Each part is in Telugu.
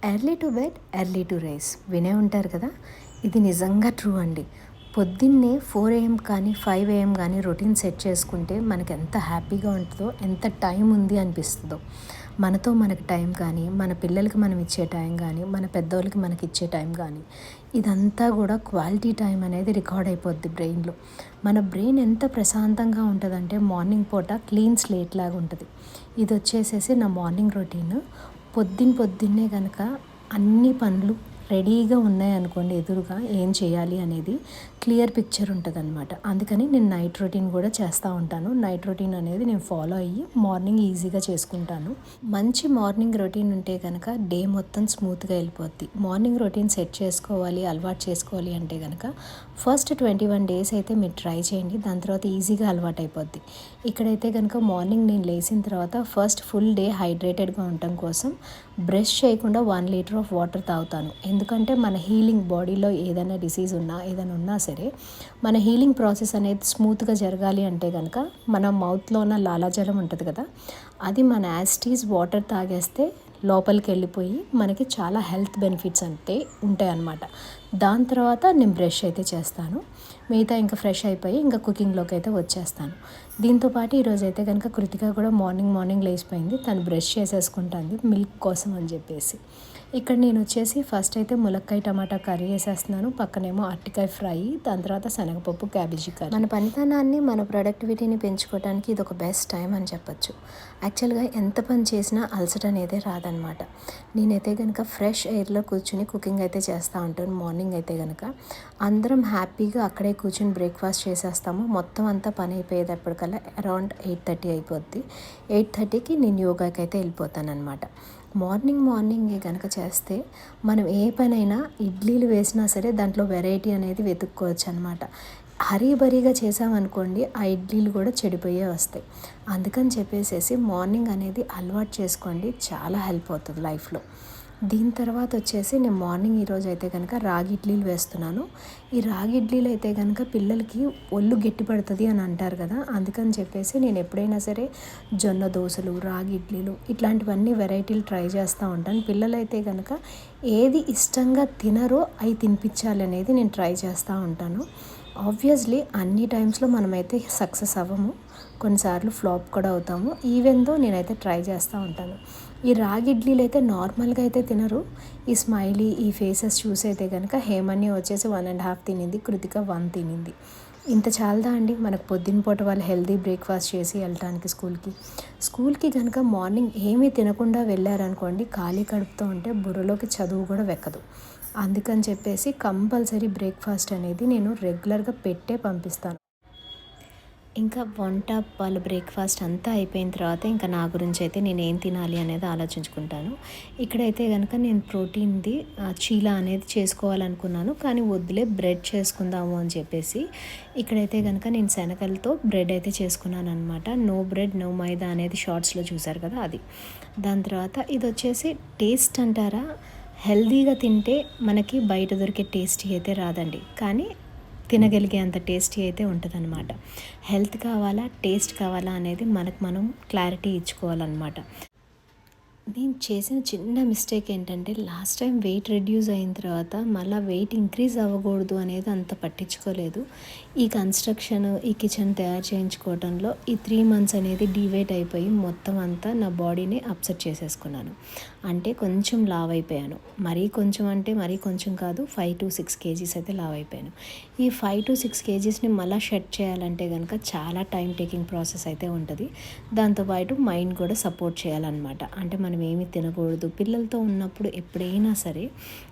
Early to bed early to rice వినే ఉంటారు కదా. ఇది నిజంగా ట్రూ అండి. పొద్దున్నే 4 AM కానీ 5 AM కానీ రొటీన్ సెట్ చేసుకుంటే మనకి ఎంత హ్యాపీగా ఉంటుందో, ఎంత టైం ఉంది అనిపిస్తుందో. మనతో మనకి టైం కానీ, మన పిల్లలకి మనం ఇచ్చే టైం కానీ, మన పెద్దోళ్ళకి మనకి ఇచ్చే టైం కానీ, ఇదంతా కూడా క్వాలిటీ టైం అనేది రికార్డ్ అయిపోద్ది బ్రెయిన్లో. మన బ్రెయిన్ ఎంత ప్రశాంతంగా ఉంటుందంటే మార్నింగ్ పూట క్లీన్ స్లేట్ లాగా ఉంటుంది. ఇది వచ్చేసేసి నా మార్నింగ్ రొటీన్. పొద్దున్నే కనుక అన్ని పనులు రెడీగా ఉన్నాయనుకోండి, ఎదురుగా ఏం చేయాలి అనేది క్లియర్ పిక్చర్ ఉంటుంది అనమాట. అందుకని నేను నైట్ రొటీన్ కూడా చేస్తూ ఉంటాను. నైట్ రొటీన్ అనేది నేను ఫాలో అయ్యి మార్నింగ్ ఈజీగా చేసుకుంటాను. మంచి మార్నింగ్ రొటీన్ ఉంటే కనుక డే మొత్తం స్మూత్గా వెళ్ళిపోద్ది. మార్నింగ్ రొటీన్ సెట్ చేసుకోవాలి, అలవాటు చేసుకోవాలి అంటే కనుక ఫస్ట్ 21 days అయితే మీరు ట్రై చేయండి. దాని తర్వాత ఈజీగా అలవాటు అయిపోద్ది. ఇక్కడైతే కనుక మార్నింగ్ నేను లేచిన తర్వాత ఫస్ట్ ఫుల్ డే హైడ్రేటెడ్గా ఉండటం కోసం బ్రష్ చేయకుండా 1 liter ఆఫ్ వాటర్ తాగుతాను. ఎందుకంటే మన హీలింగ్ బాడీలో ఏదైనా డిసీజ్ ఉన్నా, ఏదైనా ఉన్నా సరే మన హీలింగ్ ప్రాసెస్ అనేది స్మూత్గా జరగాలి అంటే కనుక మన మౌత్లో ఉన్న లాలాజలం ఉంటుంది కదా, అది మన యాస్టీస్ వాటర్ తాగేస్తే లోపలికి వెళ్ళిపోయి మనకి చాలా హెల్త్ బెనిఫిట్స్ అంటే ఉంటాయి అన్నమాట. దాని తర్వాత నేను బ్రష్ అయితే చేస్తాను. మిగతా ఇంకా ఫ్రెష్ అయిపోయి ఇంకా కుకింగ్లోకి అయితే వచ్చేస్తాను. దీంతోపాటు ఈరోజు అయితే కనుక కృతిక కూడా మార్నింగ్ లేచిపోయింది. తను బ్రష్ చేసేసుకుంటుంది మిల్క్ కోసం అని చెప్పేసి. ఇక్కడ నేను వచ్చేసి ఫస్ట్ అయితే ములక్కాయ టమాటా కర్రీ వేసేస్తున్నాను. పక్కనేమో అరటికాయ ఫ్రై, దాని తర్వాత శనగపప్పు క్యాబేజీ కర్రీ. మన పనితనాన్ని, మన ప్రొడక్టివిటీని పెంచుకోవడానికి ఇది ఒక బెస్ట్ టైం అని చెప్పొచ్చు. యాక్చువల్గా ఎంత పని చేసినా అలసట అనేది రాదనమాట. నేనైతే కనుక ఫ్రెష్ ఎయిర్లో కూర్చుని కుకింగ్ అయితే చేస్తూ ఉంటాను. మార్నింగ్ అయితే కనుక అందరం హ్యాపీగా అక్కడే కూర్చుని బ్రేక్ఫాస్ట్ చేసేస్తాము. మొత్తం అంతా పని అయిపోయేటప్పటికల్లా అరౌండ్ 8:30 అయిపోద్ది. 8:30కి నేను యోగాకి అయితే వెళ్ళిపోతాను అనమాట. మార్నింగే కనుక చేస్తే మనం ఏ పనైనా ఇడ్లీలు వేసినా సరే దాంట్లో వెరైటీ అనేది వెతుక్కోవచ్చు అనమాట. హరీబరీగా చేసామనుకోండి ఆ ఇడ్లీలు కూడా చెడిపోయే వస్తాయి. అందుకని చెప్పేసి మార్నింగ్ అనేది అలవాటు చేసుకోండి, చాలా హెల్ప్ అవుతుంది లైఫ్లో. దీని తర్వాత వచ్చేసి నేను మార్నింగ్ ఈరోజు అయితే కనుక రాగి ఇడ్లీలు వేస్తున్నాను. ఈ రాగి ఇడ్లీలు అయితే కనుక పిల్లలకి ఒళ్ళు గట్టి పడుతుంది అని అంటారు కదా, అందుకని చెప్పేసి నేను ఎప్పుడైనా సరే జొన్న దోశలు, రాగి ఇడ్లీలు ఇట్లాంటివన్నీ వెరైటీలు ట్రై చేస్తూ ఉంటాను. పిల్లలైతే కనుక ఏది ఇష్టంగా తినరో అవి తినిపించాలి అనేది నేను ట్రై చేస్తూ ఉంటాను. ఆబ్వియస్లీ అన్ని టైమ్స్లో మనమైతే సక్సెస్ అవ్వము, కొన్నిసార్లు ఫ్లాప్ కూడా అవుతాము. ఈవెన్ దో నేనైతే ట్రై చేస్తూ ఉంటాను. ఈ రాగి ఇడ్లీలు అయితే నార్మల్గా అయితే తినరు. ఈ స్మైలీ, ఈ ఫేసెస్ చూసైతే కనుక హేమన్య వచ్చేసి 1.5 తినింది, కృతిక 1 తినింది. ఇంత చాలదా అండి మనకు పొద్దున్న పూట వాళ్ళు హెల్తీ బ్రేక్ఫాస్ట్ చేసి వెళ్ళటానికి స్కూల్కి కనుక మార్నింగ్ ఏమీ తినకుండా వెళ్ళారనుకోండి, ఖాళీ కడుపుతో ఉంటే బుర్రలోకి చదువు కూడా వెక్కదు. అందుకని చెప్పేసి కంపల్సరీ బ్రేక్ఫాస్ట్ అనేది నేను రెగ్యులర్గా పెట్టే పంపిస్తాను. ఇంకా వంట వాళ్ళ బ్రేక్ఫాస్ట్ అంతా అయిపోయిన తర్వాత ఇంకా నా గురించి అయితే నేను ఏం తినాలి అనేది ఆలోచించుకుంటాను. ఇక్కడైతే కనుక నేను ప్రోటీన్ది చీలా అనేది చేసుకోవాలనుకున్నాను, కానీ వద్దులే బ్రెడ్ చేసుకుందాము అని చెప్పేసి ఇక్కడైతే కనుక నేను శనగలతో బ్రెడ్ అయితే చేసుకున్నాను అనమాట. నో బ్రెడ్ నో మైదా అనేది షార్ట్స్లో చూసారు కదా, అది. దాని తర్వాత ఇది వచ్చేసి టేస్ట్ అంటారా, హెల్తీగా తింటే మనకి బయట దొరికే టేస్టీ అయితే రాదండి, కానీ తినగలిగే అంత టేస్టీ అయితే ఉంటుందన్నమాట. హెల్త్ కావాలా, టేస్ట్ కావాలా అనేది మనకు మనం క్లారిటీ ఇచ్చుకోవాలన్నమాట. నేను చేసిన చిన్న మిస్టేక్ ఏంటంటే లాస్ట్ టైం వెయిట్ రెడ్యూస్ అయిన తర్వాత మళ్ళీ వెయిట్ ఇంక్రీజ్ అవ్వకూడదు అనేది అంత పట్టించుకోలేదు. ఈ కన్స్ట్రక్షన్, ఈ కిచెన్ తయారు చేయించుకోవడంలో ఈ 3 months అనేది డివైట్ అయిపోయి మొత్తం అంతా నా బాడీని అప్సెట్ చేసేసుకున్నాను. అంటే కొంచెం లావ్ అయిపోయాను. మరీ కొంచెం కాదు, 5 to 6 kgs అయితే లావ్ అయిపోయాను. ఈ 5 to 6 kgsని మళ్ళీ షెడ్ చేయాలంటే కనుక చాలా టైం టేకింగ్ ప్రాసెస్ అయితే ఉంటుంది. దాంతోపాటు మైండ్ కూడా సపోర్ట్ చేయాలన్నమాట. అంటే మనం ఏమి తినకూడదు. పిల్లలతో ఉన్నప్పుడు ఎప్పుడైనా సరే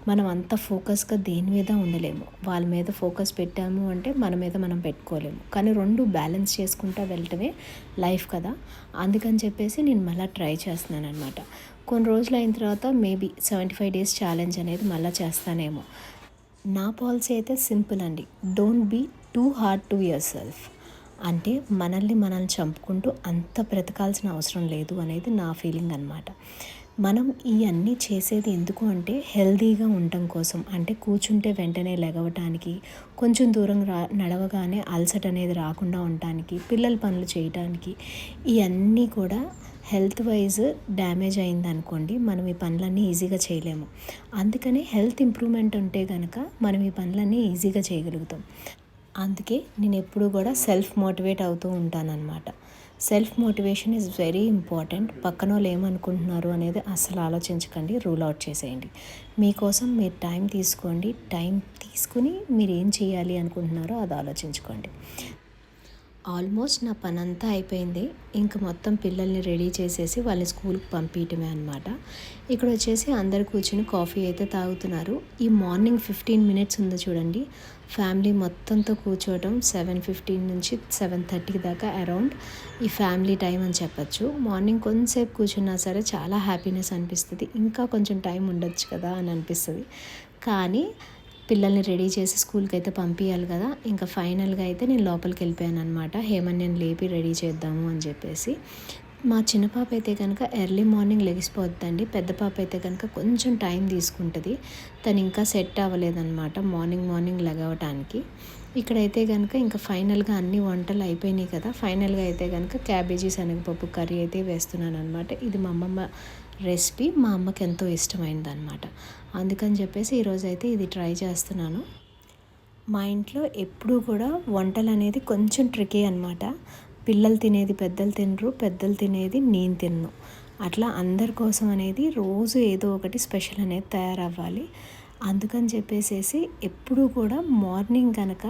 మనం అంత ఫోకస్గా దేని మీద ఉండలేము. వాళ్ళ మీద ఫోకస్ పెట్టాము అంటే మన మీద మనం పెట్టుకోలేము. కానీ 2 బ్యాలెన్స్ చేసుకుంటూ వెళ్ళటమే లైఫ్ కదా. అందుకని చెప్పేసి నేను మళ్ళీ ట్రై చేస్తున్నాను అనమాట. కొన్ని రోజులు అయిన తర్వాత మేబీ 75 days ఛాలెంజ్ అనేది మళ్ళీ చేస్తానేమో. నా పాలసీ అయితే సింపుల్ అండి, don't be too hard to yourself. అంటే మనల్ని చంపుకుంటూ అంత బ్రతకాల్సిన అవసరం లేదు అనేది నా ఫీలింగ్ అనమాట. మనం ఇవన్నీ చేసేది ఎందుకు అంటే హెల్తీగా ఉండటం కోసం. అంటే కూర్చుంటే వెంటనే లెగవటానికి, కొంచెం దూరం నడవగానే అలసట అనేది రాకుండా ఉండటానికి, పిల్లల పనులు చేయటానికి, ఇవన్నీ కూడా హెల్త్ వైజ్ డ్యామేజ్ అయిందనుకోండి, మనం ఈ పనులన్నీ ఈజీగా చేయలేము. అందుకని హెల్త్ ఇంప్రూవ్మెంట్ ఉంటే కనుక మనం ఈ పనులన్నీ ఈజీగా చేయగలుగుతాం. అందుకే నేను ఎప్పుడూ కూడా సెల్ఫ్ మోటివేట్ అవుతూ ఉంటానన్నమాట. Self motivation is very important. పక్కన వాళ్ళు ఏమనుకుంటున్నారు అనేది అసలు ఆలోచించకండి, రూల్ అవుట్ చేసేయండి. మీకోసం మీరు టైం తీసుకోండి. టైం తీసుకుని మీరు ఏం చేయాలి అనుకుంటున్నారో అది ఆలోచించుకోండి. ఆల్మోస్ట్ నా పని అంతా అయిపోయింది. ఇంక మొత్తం పిల్లల్ని రెడీ చేసేసి వాళ్ళని స్కూల్కి పంపించడమే అనమాట. ఇక్కడ వచ్చేసి అందరు కూర్చుని కాఫీ అయితే తాగుతున్నారు. ఈ మార్నింగ్ 15 మినిట్స్ ఉందో చూడండి, ఫ్యామిలీ మొత్తంతో కూర్చోవటం 7:15 నుంచి 7:30 దాకా అరౌండ్ ఈ ఫ్యామిలీ టైం అని చెప్పచ్చు. మార్నింగ్ కొంతసేపు కూర్చున్నా సరే చాలా హ్యాపీనెస్ అనిపిస్తుంది. ఇంకా కొంచెం టైం ఉండొచ్చు కదా అని అనిపిస్తుంది. కానీ పిల్లల్ని రెడీ చేసి స్కూల్కి అయితే పంపించాలి కదా. ఇంకా ఫైనల్గా అయితే నేను లోపలికి వెళ్ళిపోయాను అనమాట. హేమన్యని లేపి రెడీ చేద్దాము అని చెప్పేసి. మా చిన్న పాప అయితే కనుక ఎర్లీ మార్నింగ్ లెగిసిపోద్దండి. పెద్ద పాప అయితే కనుక కొంచెం టైం తీసుకుంటుంది. తను ఇంకా సెట్ అవ్వలేదన్నమాట మార్నింగ్ లెగవటానికి. ఇక్కడైతే కనుక ఇంకా ఫైనల్గా అన్ని వంటలు అయిపోయినాయి కదా. ఫైనల్గా అయితే కనుక క్యాబేజీ శనగపప్పు కర్రీ అయితే వేస్తున్నాను అనమాట. ఇది మా అమ్మమ్మ రెసిపీ, మా అమ్మకి ఎంతో ఇష్టమైంది అనమాట. అందుకని చెప్పేసి ఈరోజైతే ఇది ట్రై చేస్తున్నాను. మా ఇంట్లో ఎప్పుడూ కూడా వంటలు అనేది కొంచెం ట్రికీ అనమాట. పిల్లలు తినేది పెద్దలు తినరు, పెద్దలు తినేది నేను తిన్ను. అట్లా అందరి కోసం అనేది రోజు ఏదో ఒకటి స్పెషల్ అనేది తయారవ్వాలి. అందుకని చెప్పేసి ఎప్పుడూ కూడా మార్నింగ్ కనుక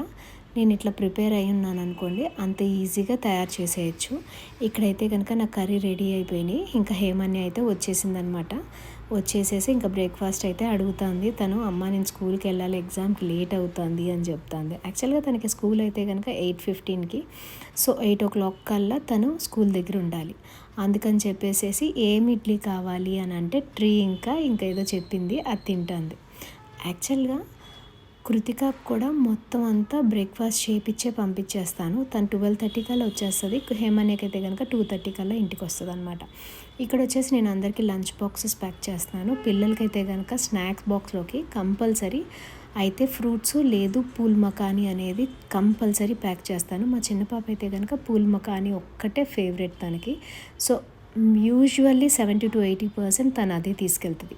నేను ఇట్లా ప్రిపేర్ అయి ఉన్నాను అనుకోండి, అంత ఈజీగా తయారు చేసేయచ్చు. ఇక్కడైతే కనుక నా కర్రీ రెడీ అయిపోయినాయి. ఇంకా హేమన్య అయితే వచ్చేసిందనమాట. వచ్చేసేసి ఇంకా బ్రేక్ఫాస్ట్ అయితే అడుగుతుంది. తను అమ్మ నేను స్కూల్కి వెళ్ళాలి, ఎగ్జామ్కి లేట్ అవుతుంది అని చెప్తుంది. యాక్చువల్గా తనకి స్కూల్ అయితే కనుక 8:15కి, సో 8 o'clock కల్లా తను స్కూల్ దగ్గర ఉండాలి. అందుకని చెప్పేసి ఏమి ఇడ్లీ కావాలి అని అంటే ట్రీ ఇంకా ఏదో చెప్పింది, అది తింటుంది. యాక్చువల్గా కృతికకు కూడా మొత్తం అంతా బ్రేక్ఫాస్ట్ చేయించే పంపించేస్తాను. తను 12:30 కల్లా వచ్చేస్తుంది. హేమన్యకైతే కనుక 2:30 కల్లా ఇంటికి వస్తుంది అనమాట. ఇక్కడ వచ్చేసి నేను అందరికీ లంచ్ బాక్సెస్ ప్యాక్ చేస్తున్నాను. పిల్లలకైతే కనుక స్నాక్స్ బాక్స్లోకి కంపల్సరీ అయితే ఫ్రూట్స్ లేదు పూల్ మకానీ అనేది కంపల్సరీ ప్యాక్ చేస్తాను. మా చిన్న పాప అయితే కనుక పూల్ మకానీ ఒక్కటే ఫేవరెట్ తనకి. సో యూజువల్లీ 70 to 80% తను అదే తీసుకెళ్తుంది.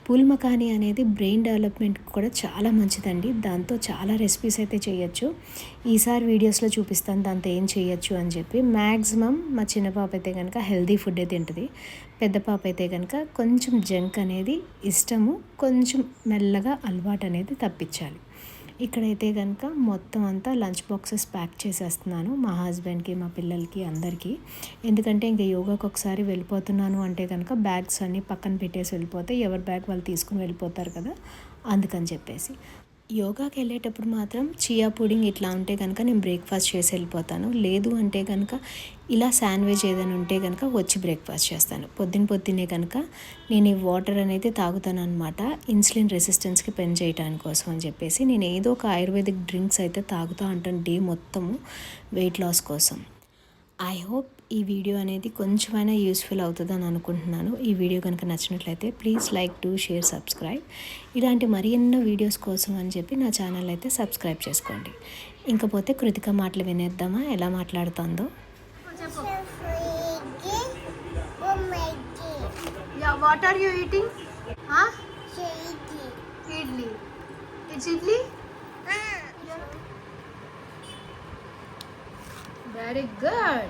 పూల్ మకానీ అనేది బ్రెయిన్ డెవలప్మెంట్కి కూడా చాలా మంచిదండి. దాంతో చాలా రెసిపీస్ అయితే చేయొచ్చు. ఈసారి వీడియోస్లో చూపిస్తాను దాంతో ఏం చేయొచ్చు అని చెప్పి. మ్యాక్సిమం మా చిన్న పాప అయితే కనుక హెల్దీ ఫుడ్డే తింటుంది. పెద్ద పాప అయితే కనుక కొంచెం జంక్ అనేది ఇష్టము, కొంచెం మెల్లగా అలవాటు అనేది తప్పించాలి. ఇక్కడైతే కనుక మొత్తం అంతా లంచ్ బాక్సెస్ ప్యాక్ చేసేస్తున్నాను మా హస్బెండ్కి, మా పిల్లలకి, అందరికీ. ఎందుకంటే ఇంకా యోగాకి ఒకసారి వెళ్ళిపోతున్నాను అంటే కనుక బ్యాగ్స్ అన్నీ పక్కన పెట్టేసి వెళ్ళిపోతే ఎవరి బ్యాగ్ వాళ్ళు తీసుకుని వెళ్ళిపోతారు కదా. అందుకని చెప్పేసి యోగాకి వెళ్ళేటప్పుడు మాత్రం చియా పుడింగ్ ఇట్లా ఉంటే కనుక నేను బ్రేక్ఫాస్ట్ చేసి వెళ్ళిపోతాను. లేదు అంటే కనుక ఇలా శాండ్విచ్ ఏదైనా ఉంటే కనుక వచ్చి బ్రేక్ఫాస్ట్ చేస్తాను. పొద్దున్నే కనుక నేను ఈ వాటర్ అనేది తాగుతాను అనమాట. ఇన్సులిన్ రెసిస్టెన్స్కి చేయడానికి కోసం అని చెప్పేసి నేను ఏదో ఒక ఆయుర్వేదిక్ డ్రింక్స్ అయితే తాగుతూ ఉంటాను డే మొత్తము వెయిట్ లాస్ కోసం. ఐ హోప్ ఈ వీడియో అనేది కొంచెమైనా యూస్ఫుల్ అవుతుందని అనుకుంటున్నాను. ఈ వీడియో కనుక నచ్చినట్లయితే please like, do, share, subscribe. ఇలాంటి మరెన్నో వీడియోస్ కోసం అని చెప్పి నా ఛానల్ అయితే సబ్స్క్రైబ్ చేసుకోండి. ఇంకపోతే కృతిక మాటలు వినేద్దామా ఎలా మాట్లాడుతుందో. What are you eating? Huh? Idli. It's idli? Very good.